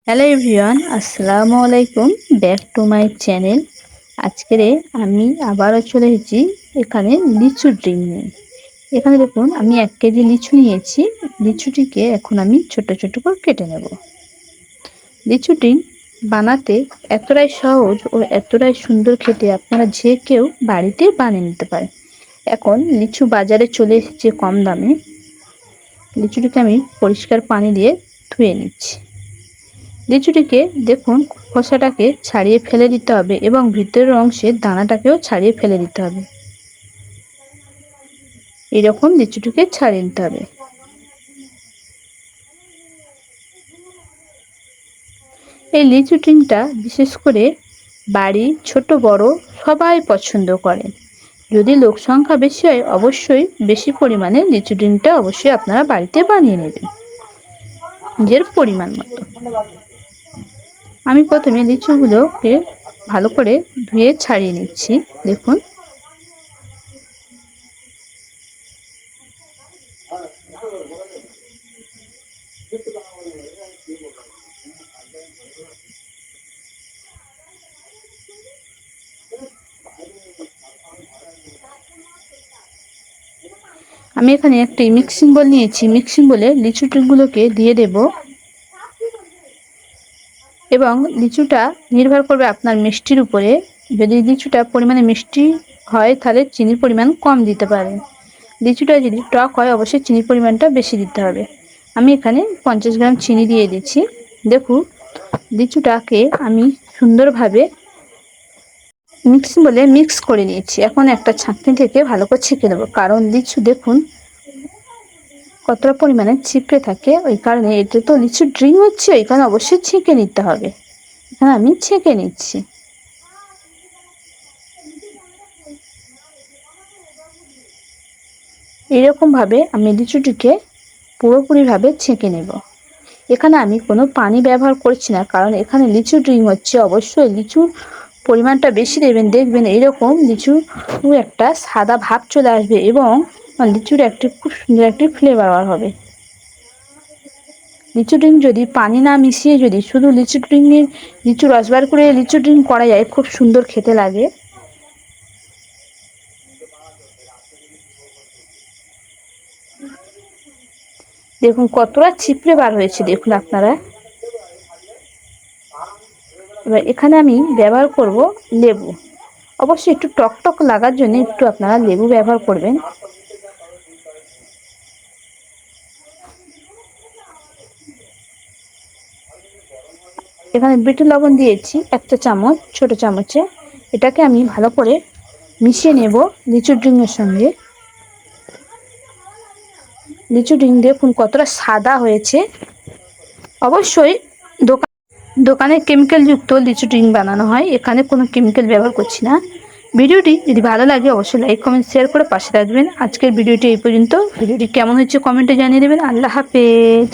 Hello everyone, আসসালামু আলাইকুম। Back to my channel. আজকে আমি আবারও চলে এসেছি এখানে লিচু ড্রিঙ্ক নিয়ে। এখানে দেখুন আমি 1 কেজি লিচু নিয়েছি। লিচুটিকে এখন আমি ছোট ছোট করে কেটে নেব। লিচু ড্রিঙ্ক বানাতে এতটাই সহজ ও এতটাই সুন্দর খেতে, আপনারা যে কেউ বাড়িতে বানিয়ে নিতে পারেন। এখন লিচু বাজারে চলে এসেছে কম দামে। লিচুটিকে আমি পরিষ্কার পানি দিয়ে ধুয়ে নিচ্ছি। লিচুটিকে দেখুন খোসাটাকে ছাড়িয়ে ফেলে দিতে হবে এবং ভিতরের অংশের দানাটাকেও ছাড়িয়ে ফেলে দিতে হবে। এরকম লিচুটিকে ছাড়িয়ে নিতে হবে। এই লিচু ড্রিঙ্কটা বিশেষ করে বাড়ি ছোট বড় সবাই পছন্দ করেন। যদি লোক সংখ্যা বেশি হয় অবশ্যই বেশি পরিমাণে লিচু ড্রিঙ্কটা অবশ্যই আপনারা বাড়িতে বানিয়ে নেবেন নিজের পরিমাণ মতো। আমি প্রথমে লিচুগুলোকে ভালো করে ধুয়ে ছাড়িয়ে নিচ্ছি। দেখুন আমি এখানে একটি মিক্সিং বোল নিয়েছি। মিক্সিং বোলে লিচু ড্রিঙ্কগুলোকে দিয়ে দেব এবং লিচুটা নির্ভর করবে আপনার মিষ্টির উপরে। যদি লিচুটা পরিমাণে মিষ্টি হয় তাহলে চিনির পরিমাণ কম দিতে পারেন। লিচুটা যদি টক হয় অবশ্যই চিনির পরিমাণটা বেশি দিতে হবে। আমি এখানে 50 গ্রাম চিনি দিয়ে দিচ্ছি। দেখুন লিচুটাকে আমি সুন্দরভাবে মিক্সিং বলে মিক্স করে নিয়েছি। এখন একটা ছাঁকনি থেকে ভালো করে ছেঁকে দেবো, কারণ লিচু দেখুন কতটা পরিমাণে ছিপড়ে থাকে, ওই কারণে এটা তো লিচু ড্রিঙ্ক হচ্ছে, ওই কারণে অবশ্যই ছেঁকে নিতে হবে। এখানে আমি ছেঁকে নিচ্ছি। এইরকমভাবে আমি লিচুটিকে পুরোপুরিভাবে ছেঁকে নেব। এখানে আমি কোনো পানি ব্যবহার করছি না, কারণ এখানে লিচু ড্রিঙ্ক হচ্ছে, অবশ্যই লিচুর পরিমাণটা বেশি দেবেন। দেখবেন এইরকম লিচু একটা সাদা ভাব চলে আসবে এবং লিচুর একটি খুব সুন্দর একটি ফ্লেভার হবে। লিচু ড্রিঙ্ক যদি পানি না মিশিয়ে যদি শুধু লিচু রস বার করে লিচু ড্রিঙ্ক করা যায়, খুব সুন্দর খেতে লাগে। দেখুন কতটা ছিপড়ে বার হয়েছে, দেখুন আপনারা। এবার এখানে আমি ব্যবহার করব লেবু। অবশ্যই একটু টক টক লাগার জন্য একটু আপনারা লেবু ব্যবহার করবেন। এখানে বিট লবণ দিয়েছি 1 চা চামচ, ছোট চামচে। এটাকে আমি ভালো করে মিশিয়ে নেব লিচু ড্রিঙ্কের সঙ্গে। লিচু ড্রিঙ্ক দেখুন কতটা সাদা হয়েছে। অবশ্যই দোকানে কেমিক্যাল যুক্ত লিচু ড্রিঙ্ক বানানো হয়, এখানে কোনো কেমিক্যাল ব্যবহার করছি না। ভিডিওটি যদি ভালো লাগে অবশ্যই লাইক কমেন্ট শেয়ার করে পাশে থাকবেন। আজকের ভিডিওটি এই পর্যন্ত। ভিডিওটি কেমন হয়েছে কমেন্টে জানিয়ে দেবেন। আল্লাহ হাফেজ।